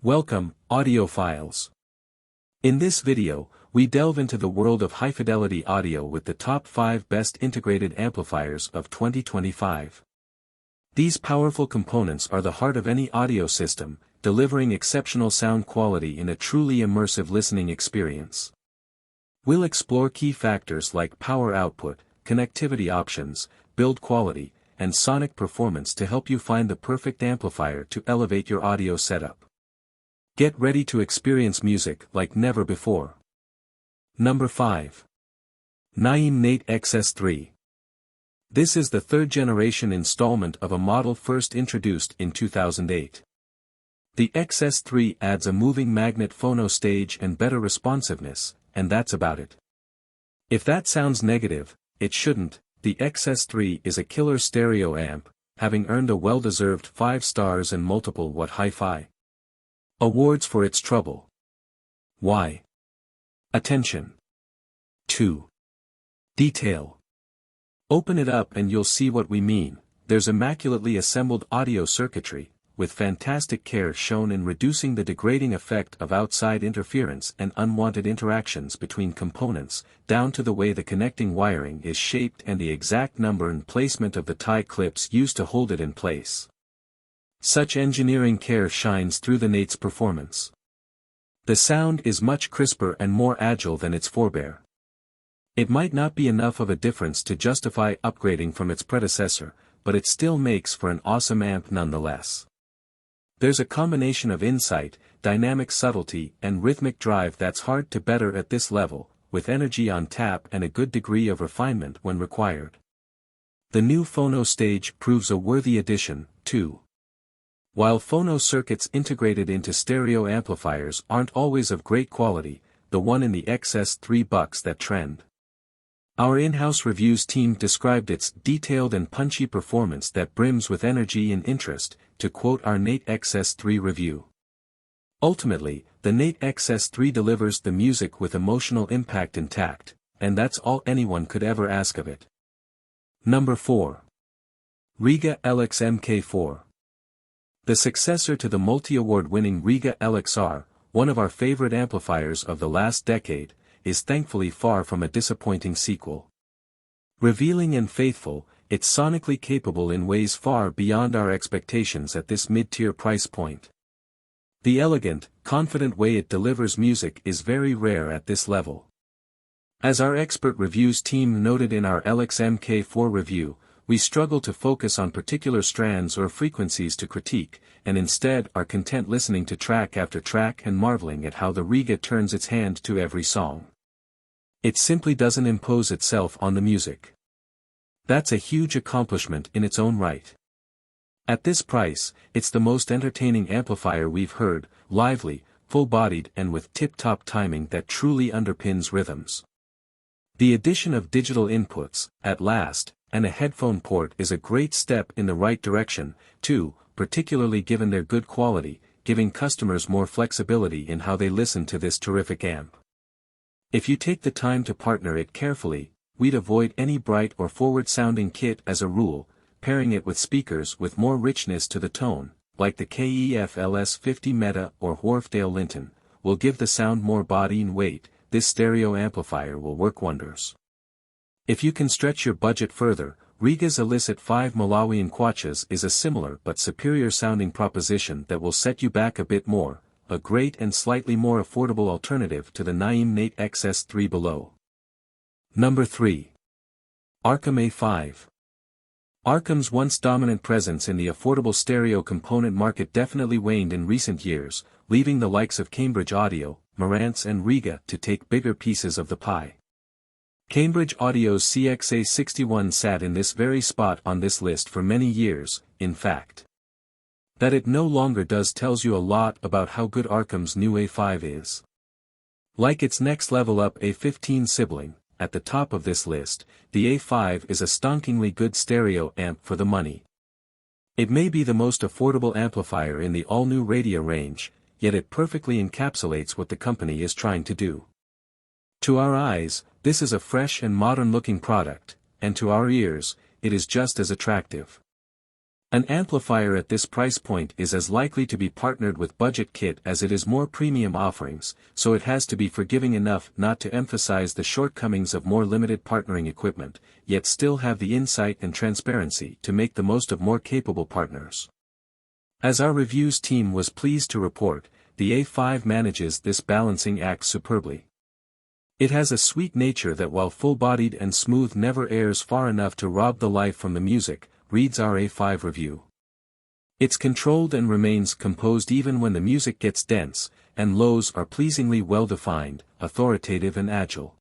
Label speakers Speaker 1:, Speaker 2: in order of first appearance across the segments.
Speaker 1: Welcome, audiophiles. In this video, we delve into the world of high-fidelity audio with the top 5 best integrated amplifiers of 2025. These powerful components are the heart of any audio system, delivering exceptional sound quality in a truly immersive listening experience. We'll explore key factors like power output, connectivity options, build quality, and sonic performance to help you find the perfect amplifier to elevate your audio setup. Get ready to experience music like never before. Number 5. Naim Nait XS3. This is the third-generation installment of a model first introduced in 2008. The XS3 adds a moving magnet phono stage and better responsiveness, and that's about it. If that sounds negative, it shouldn't. The XS3 is a killer stereo amp, having earned a well-deserved 5 stars and multiple What Hi-Fi awards for its trouble. Why? Attention. 2. Detail. Open it up and you'll see what we mean. There's immaculately assembled audio circuitry, with fantastic care shown in reducing the degrading effect of outside interference and unwanted interactions between components, down to the way the connecting wiring is shaped and the exact number and placement of the tie clips used to hold it in place. Such engineering care shines through the Nait's performance. The sound is much crisper and more agile than its forebear. It might not be enough of a difference to justify upgrading from its predecessor, but it still makes for an awesome amp nonetheless. There's a combination of insight, dynamic subtlety and rhythmic drive that's hard to better at this level, with energy on tap and a good degree of refinement when required. The new phono stage proves a worthy addition, too. While phono circuits integrated into stereo amplifiers aren't always of great quality, the one in the XS3 bucks that trend. Our in-house reviews team described its detailed and punchy performance that brims with energy and interest, to quote our Nait XS3 review. Ultimately, the Nait XS3 delivers the music with emotional impact intact, and that's all anyone could ever ask of it. Number 4. Rega Elex MK4. The successor to the multi-award-winning Rega Elex, one of our favorite amplifiers of the last decade, is thankfully far from a disappointing sequel. Revealing and faithful, it's sonically capable in ways far beyond our expectations at this mid-tier price point. The elegant, confident way it delivers music is very rare at this level. As our expert reviews team noted in our Elex MK4 review, we struggle to focus on particular strands or frequencies to critique, and instead are content listening to track after track and marveling at how the Rega turns its hand to every song. It simply doesn't impose itself on the music. That's a huge accomplishment in its own right. At this price, it's the most entertaining amplifier we've heard, lively, full-bodied and with tip-top timing that truly underpins rhythms. The addition of digital inputs, at last, and a headphone port is a great step in the right direction, too, particularly given their good quality, giving customers more flexibility in how they listen to this terrific amp. If you take the time to partner it carefully, we'd avoid any bright or forward-sounding kit as a rule, pairing it with speakers with more richness to the tone, like the KEF LS50 Meta or Wharfedale Linton, will give the sound more body and weight. This stereo amplifier will work wonders. If you can stretch your budget further, Rega's Illicit 5 Malawian Kwachas is a similar but superior sounding proposition that will set you back a bit more, a great and slightly more affordable alternative to the Naim Nait XS3 below. Number 3. Arcam A5. Arcam's once dominant presence in the affordable stereo component market definitely waned in recent years, leaving the likes of Cambridge Audio, Marantz and Rega to take bigger pieces of the pie. Cambridge Audio's CX-A61 sat in this very spot on this list for many years, in fact. That it no longer does tells you a lot about how good Arcam's new A5 is. Like its next level up A15 sibling, at the top of this list, the A5 is a stonkingly good stereo amp for the money. It may be the most affordable amplifier in the all-new radio range, yet it perfectly encapsulates what the company is trying to do. To our eyes, this is a fresh and modern-looking product, and to our ears, it is just as attractive. An amplifier at this price point is as likely to be partnered with budget kit as it is more premium offerings, so it has to be forgiving enough not to emphasize the shortcomings of more limited partnering equipment, yet still have the insight and transparency to make the most of more capable partners. As our reviews team was pleased to report, the A5 manages this balancing act superbly. It has a sweet nature that while full-bodied and smooth never airs far enough to rob the life from the music, reads our A5 review. It's controlled and remains composed even when the music gets dense, and lows are pleasingly well-defined, authoritative and agile.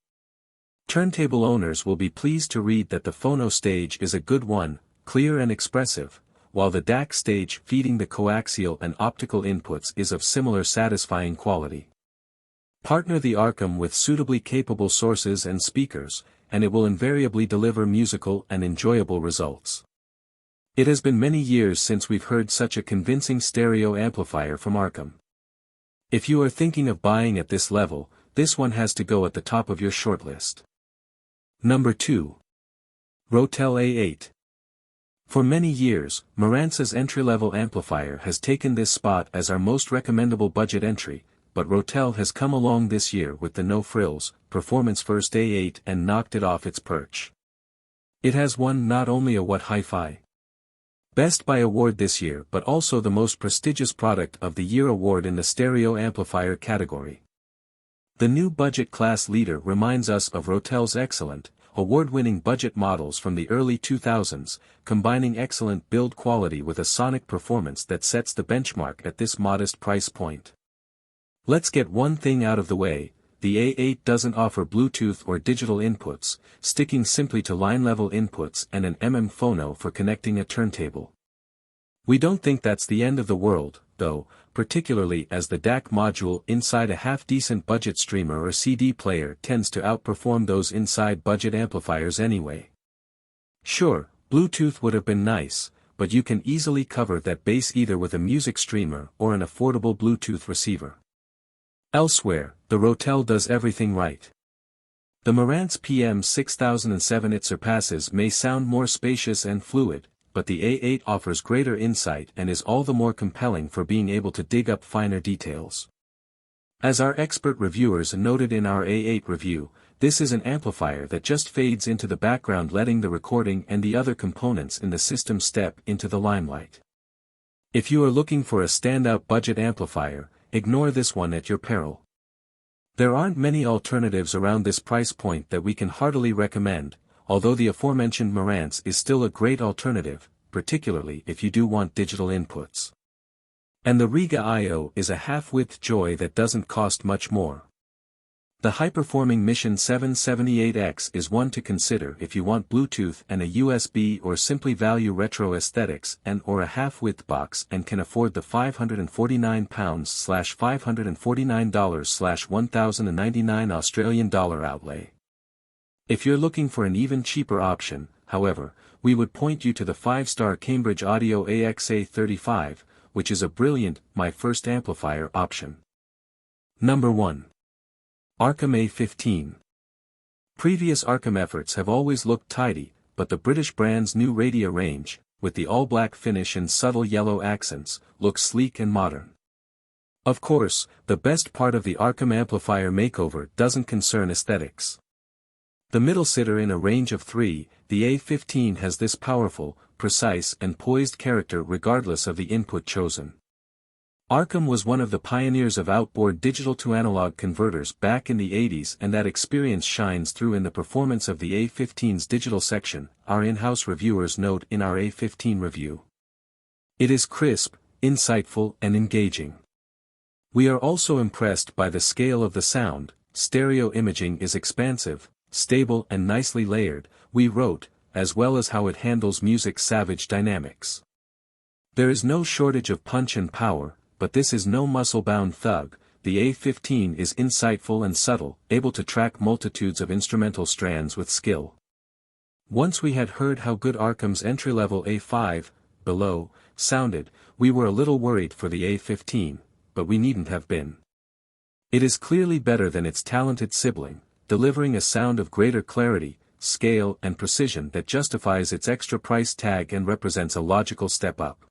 Speaker 1: Turntable owners will be pleased to read that the phono stage is a good one, clear and expressive, while the DAC stage feeding the coaxial and optical inputs is of similar satisfying quality. Partner the Arcam with suitably capable sources and speakers, and it will invariably deliver musical and enjoyable results. It has been many years since we've heard such a convincing stereo amplifier from Arcam. If you are thinking of buying at this level, this one has to go at the top of your shortlist. Number 2. Rotel A8. For many years, Marantz's entry-level amplifier has taken this spot as our most recommendable budget entry, but Rotel has come along this year with the no-frills, performance-first A8 and knocked it off its perch. It has won not only a What Hi-Fi Best Buy award this year but also the most prestigious Product of the Year award in the stereo amplifier category. The new budget class leader reminds us of Rotel's excellent, award-winning budget models from the early 2000s, combining excellent build quality with a sonic performance that sets the benchmark at this modest price point. Let's get one thing out of the way, the A8 doesn't offer Bluetooth or digital inputs, sticking simply to line-level inputs and an phono for connecting a turntable. We don't think that's the end of the world, though, particularly as the DAC module inside a half-decent budget streamer or CD player tends to outperform those inside budget amplifiers anyway. Sure, Bluetooth would have been nice, but you can easily cover that bass either with a music streamer or an affordable Bluetooth receiver. Elsewhere, the Rotel does everything right. The Marantz PM6007 it surpasses may sound more spacious and fluid, but the A8 offers greater insight and is all the more compelling for being able to dig up finer details. As our expert reviewers noted in our A8 review, this is an amplifier that just fades into the background, letting the recording and the other components in the system step into the limelight. If you are looking for a standout budget amplifier, ignore this one at your peril. There aren't many alternatives around this price point that we can heartily recommend, although the aforementioned Marantz is still a great alternative, particularly if you do want digital inputs. And the Rega I/O is a half-width joy that doesn't cost much more. The high-performing Mission 778X is one to consider if you want Bluetooth and a USB or simply value retro aesthetics and/or a half-width box and can afford the £549/$549/1099 Australian dollar outlay. If you're looking for an even cheaper option, however, we would point you to the 5-star Cambridge Audio AXA35, which is a brilliant, my first amplifier option. Number 1. Arcam A15. Previous Arcam efforts have always looked tidy, but the British brand's new Radia range, with the all-black finish and subtle yellow accents, looks sleek and modern. Of course, the best part of the Arcam amplifier makeover doesn't concern aesthetics. The middle sitter in a range of 3, the A15 has this powerful, precise and poised character regardless of the input chosen. Arcam was one of the pioneers of outboard digital-to-analog converters back in the 80s, and that experience shines through in the performance of the A15's digital section, our in-house reviewers note in our A15 review. It is crisp, insightful and engaging. We are also impressed by the scale of the sound. Stereo imaging is expansive, stable and nicely layered, we wrote, as well as how it handles music's savage dynamics. There is no shortage of punch and power, but this is no muscle-bound thug. The A15 is insightful and subtle, able to track multitudes of instrumental strands with skill. Once we had heard how good Arcam's entry-level A5, below, sounded, we were a little worried for the A15, but we needn't have been. It is clearly better than its talented sibling, delivering a sound of greater clarity, scale and precision that justifies its extra price tag and represents a logical step up.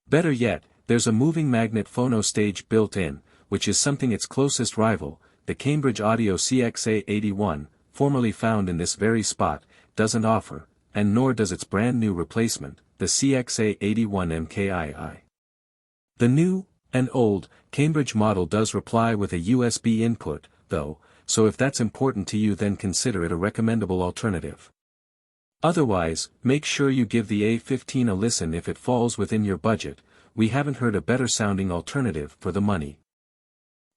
Speaker 1: Better yet, there's a moving magnet phono stage built in, which is something its closest rival, the Cambridge Audio CX-A81, formerly found in this very spot, doesn't offer, and nor does its brand new replacement, the CX-A81 MKII. The new, and old, Cambridge model does reply with a USB input, though, so if that's important to you then consider it a recommendable alternative. Otherwise, make sure you give the A15 a listen if it falls within your budget. We haven't heard a better sounding alternative for the money.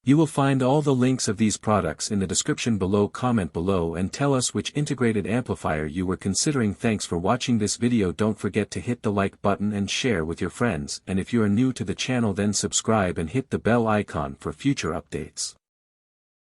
Speaker 1: You will find all the links of these products in the description below. Comment below and tell us which integrated amplifier you were considering. Thanks for watching this video. Don't forget to hit the like button and share with your friends, and if you are new to the channel then subscribe and hit the bell icon for future updates.